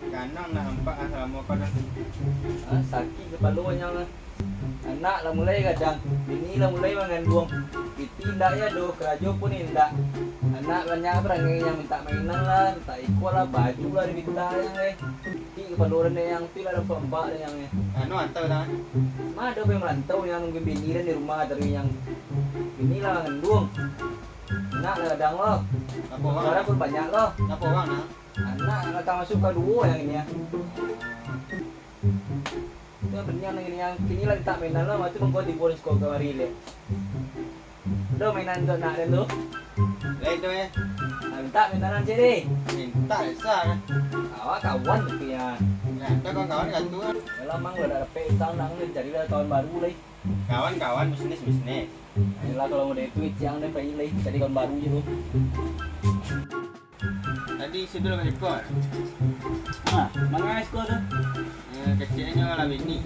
Kanang nak hampak sama pada. Sakit kepalanya anak lah mulai kadang bini lah mulai mengandung itu indah ya do kerajo pun indah anak banyak berangin yang minta mainan lah minta ikut lah baju lah diminta yang di kepaluran yang tu lah dapat empat yang Anu antau dah. mah ada yang merantau yang nunggu bini dan di rumah dari yang bini lah mengandung anak lah kadang loh Apa orang? sekarang pun banyak loh Apa orang nak? anak tak masuk ke dua yang ini ya itu benar yang kini lagi tak mainan lah macam mengkau di bonus kau kemari le do mainan tu nak dan tu Lain tu ya. minta mainan je deh Minta besar. awak kawan tu ya Ya, kita kawan-kawan kat tu. kalau mang udah ada petang nang cari lah tahun baru leh Kawan-kawan bisnis. lah kalau mau duit yang deh pergi leh jadi tahun baru je tu Tadi sudah lah ekor. ah mana sekolah tu Kecilnya lah bini.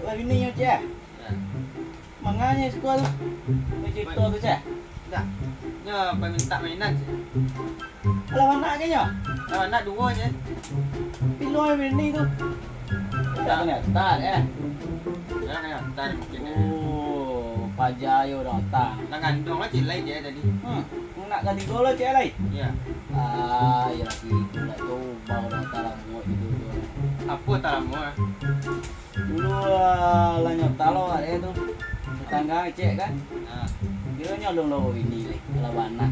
lah bini je Ya. manganya sekolah tu macam tu tu je Dah. Nya minta mainan je. kalau anak kayaknya Kalau nak dua je. piloy bini tu tak ternyata ya Jangan ya, tak mungkin. oh pajayo dah tak Nak ngandung lah cilai je tadi. nak ganti bola cek lagi Ya. ya lagi itu nak coba orang talam buat itu Apa tak lama? dulu lah nyota lo ada tu tetangga cek kan Nah, dia nyolong lo ini leh kalau anak